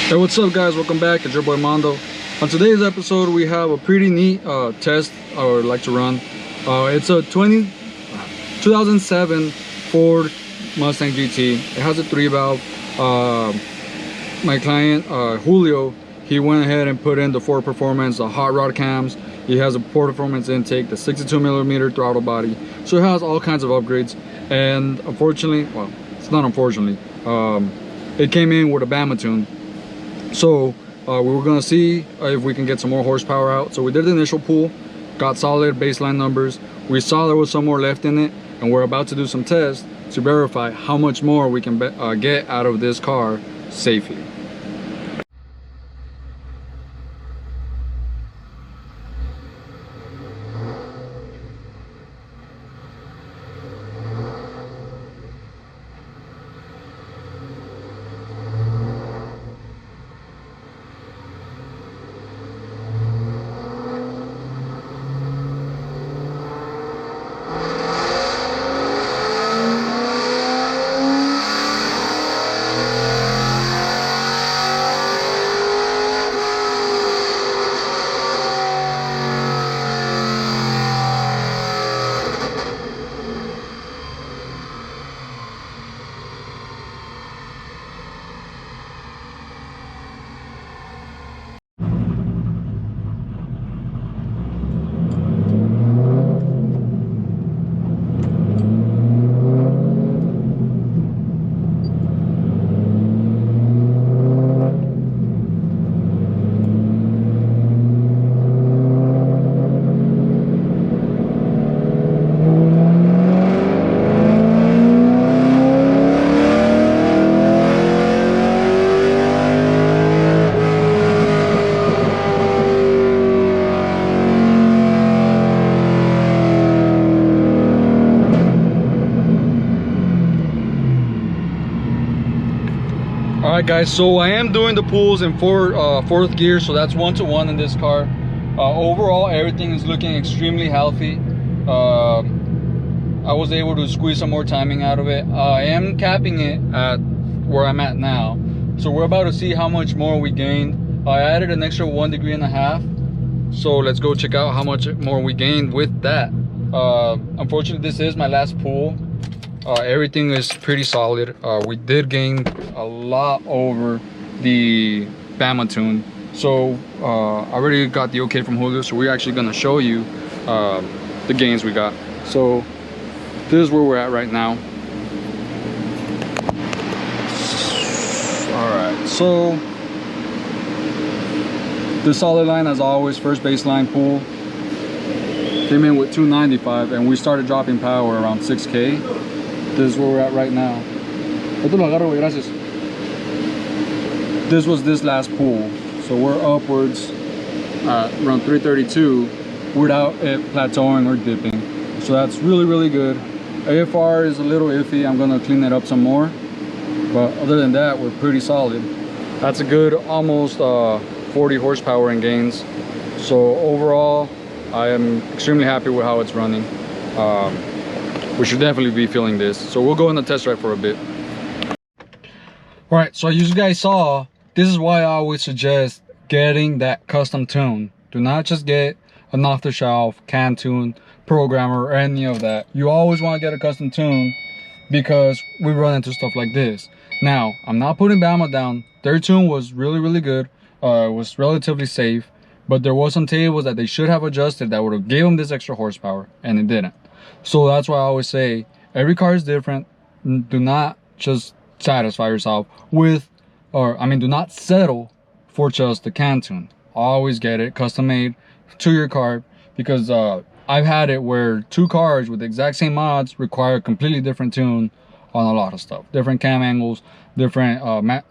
Hey, what's up guys, welcome back. It's your boy Mondo. On today's episode we have a pretty neat test I would like to run. It's a 2007 Ford Mustang GT. It has a 3-valve. My client Julio, he went ahead and put in the Ford Performance, the hot rod cams. He has a Ford Performance intake, the 62mm throttle body. So it has all kinds of upgrades. And unfortunately, well, it's not unfortunately, it came in with a Bama tune. So we were gonna see if we can get some more horsepower out. So we did the initial pull, got solid baseline numbers. We saw there was some more left in it, and we're about to do some tests to verify how much more we can get out of this car safely. Alright guys, so I am doing the pulls in fourth gear, so that's 1-to-1 in this car. Overall, everything is looking extremely healthy. I was able to squeeze some more timing out of it. I am capping it at where I'm at now. So we're about to see how much more we gained. I added an extra 1.5 degrees. So let's go check out how much more we gained with that. Unfortunately, this is my last pull. Everything is pretty solid. We did gain a lot over the Bama tune. So I already got the okay from Julio, so we're actually gonna show you the gains we got. So this is where we're at right now. All right, so the solid line, as always, first baseline pull came in with 295, and we started dropping power around 6K. This is where we're at right now. This was this last pull, so we're upwards at around 332 without it plateauing or dipping. So that's really good. AFR is a little iffy. I'm gonna clean it up some more, but other than that, we're pretty solid. That's a good almost 40 horsepower in gains. So overall, I am extremely happy with how it's running. We should definitely be feeling this. So we'll go in the test drive for a bit. All right, so as you guys saw, this is why I always suggest getting that custom tune. Do not just get an off-the-shelf can tune, programmer, or any of that. You always want to get a custom tune because we run into stuff like this. Now, I'm not putting Bama down. Their tune was really good. It was relatively safe, but there was some tables that they should have adjusted that would have gave them this extra horsepower, and it didn't. So that's why I always say every car is different. Do not just satisfy yourself with, do not settle for just the can tune. Always get it custom made to your car, because I've had it where two cars with the exact same mods require a completely different tune on a lot of stuff. Different cam angles, different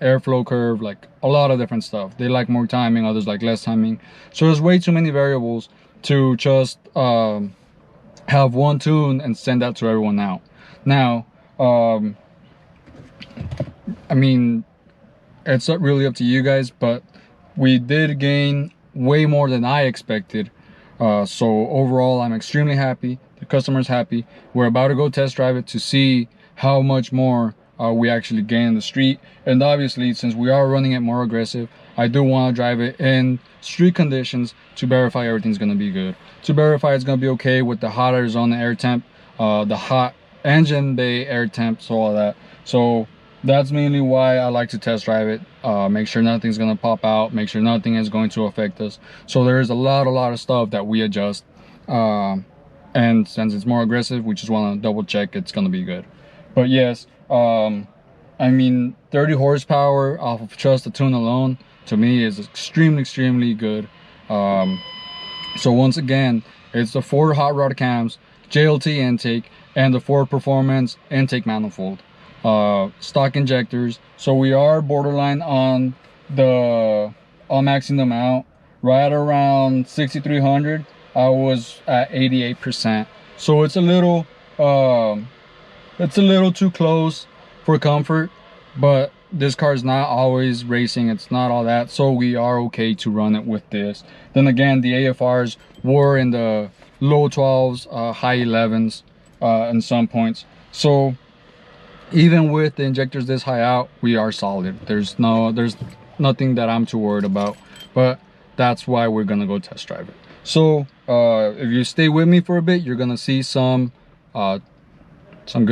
airflow curve, like a lot of different stuff. They like more timing, others like less timing. So there's way too many variables to just have one tune and send that to everyone out. Now, I mean, it's not really up to you guys, but we did gain way more than I expected. So overall, I'm extremely happy. The customer's happy. We're about to go test drive it to see how much more we actually gain in the street. And obviously, since we are running it more aggressive, I do want to drive it in street conditions to verify everything's going to be good, to verify it's going to be okay with the hot Arizona air temp, the hot engine bay air temp, so all that. So that's mainly why I like to test drive it, make sure nothing's going to pop out, make sure nothing is going to affect us. So there's a lot of stuff that we adjust, and since it's more aggressive, we just want to double check it's going to be good. But yes, I mean, 30 horsepower off of just the tune alone, to me, is extremely good. So once again, it's the Ford hot rod cams, JLT intake, and the Ford Performance intake manifold, stock injectors. So we are borderline on maxing them out. Right around 6,300, I was at 88%. So it's a little too close for comfort, but this car is not always racing, it's not all that, so we are okay to run it with this. Then again, the AFRs were in the low 12s, high 11s in some points. So even with the injectors this high out, we are solid. There's nothing that I'm too worried about, but that's why we're gonna go test drive it. So if you stay with me for a bit, you're gonna see some good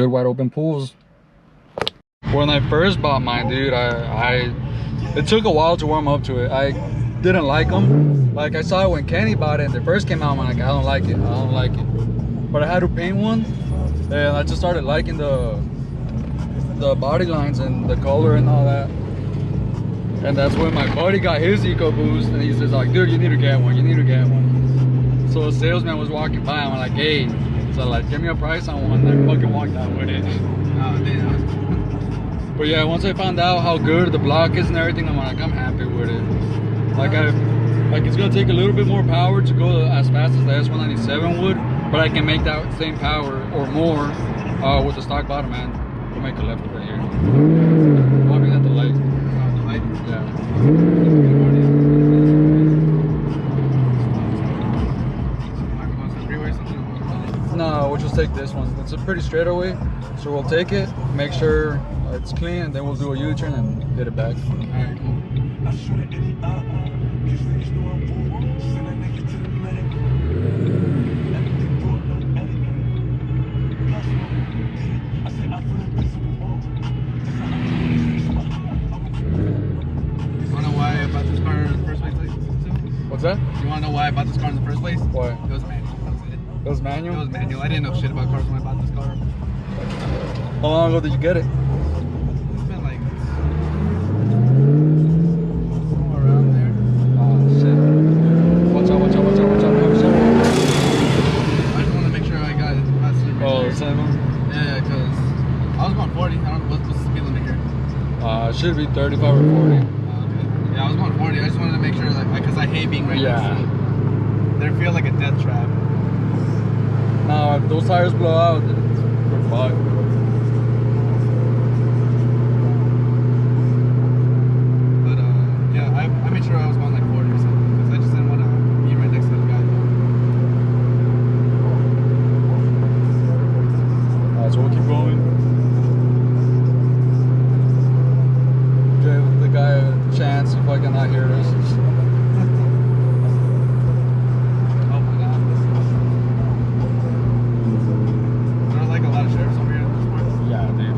wide open pulls. When I first bought mine, dude, it took a while to warm up to it. I didn't like them. Like, I saw it when Kenny bought it and they first came out, I'm like, I don't like it. But I had to paint one, and I just started liking the body lines and the color and all that. And that's when my buddy got his EcoBoost, and he says like, dude, you need to get one, So a salesman was walking by, and I'm like, hey, so like, give me a price on one. And I fucking walked out with it. Oh, damn. But yeah, once I found out how good the block is and everything, I'm like, I'm happy with it. Like it's gonna take a little bit more power to go as fast as the S197 would, but I can make that same power or more with the stock bottom end. We'll make a left right here. Walking at the light. Oh, the light? Yeah. No, we'll just take this one. It's a pretty straightaway, so we'll take it, make sure it's clean, and then we'll do a U-turn and get it back. Alright, cool. What's that? You want to know why I bought this car in the first place? Why? It was manual. That was it. It was manual? It was manual. I didn't know shit about cars when I bought this car. How long ago did you get it? It's been like around there. Oh shit. Watch out. I just want to make sure I got it. Oh, the same one? Yeah, because I was going 40. I don't know what's the speed limit here. It should be 35 or 40. Yeah, I was going 40. I just wanted to make sure, like, because I hate being right next to it. They feel like a death trap. Now, if those tires blow out, we're fucked. But, yeah, I made sure I was going like 40 or something, because I just didn't want to be right next to the guy. Alright, so we'll keep going. Give the guy a chance if I cannot hear this. Oh my god. There are like a lot of sheriffs over here at this point. Yeah, dude.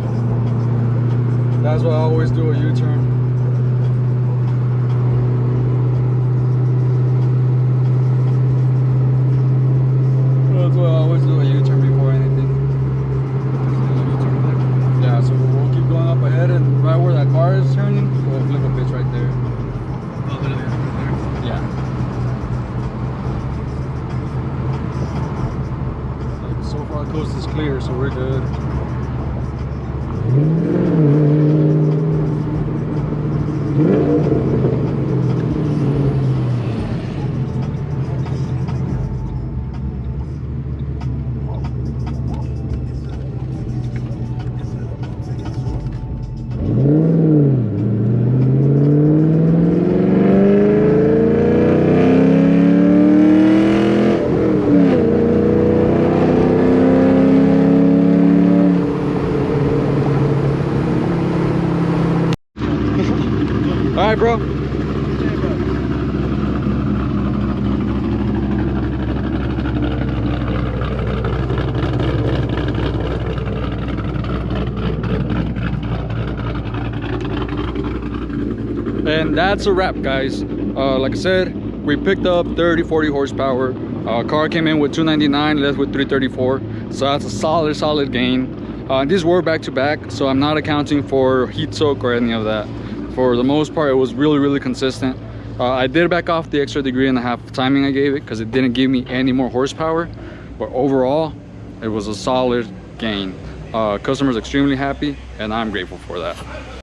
That's why I always do a U-turn. That's why I always do a U-turn before anything. Yeah, so we'll keep going up ahead, and right where that car is turning, we'll flip a bitch right there. Oh, literally right there. Yeah. Like, so far the coast is clear, so we're good. right, bro? And that's a wrap, guys. Like I said, we picked up 30-40 horsepower. Car came in with 299, left with 334, so that's a solid gain. These were back to back, so I'm not accounting for heat soak or any of that. For the most part, it was really consistent. I did back off the extra degree and a half timing I gave it because it didn't give me any more horsepower, but overall it was a solid gain. Customers extremely happy, and I'm grateful for that.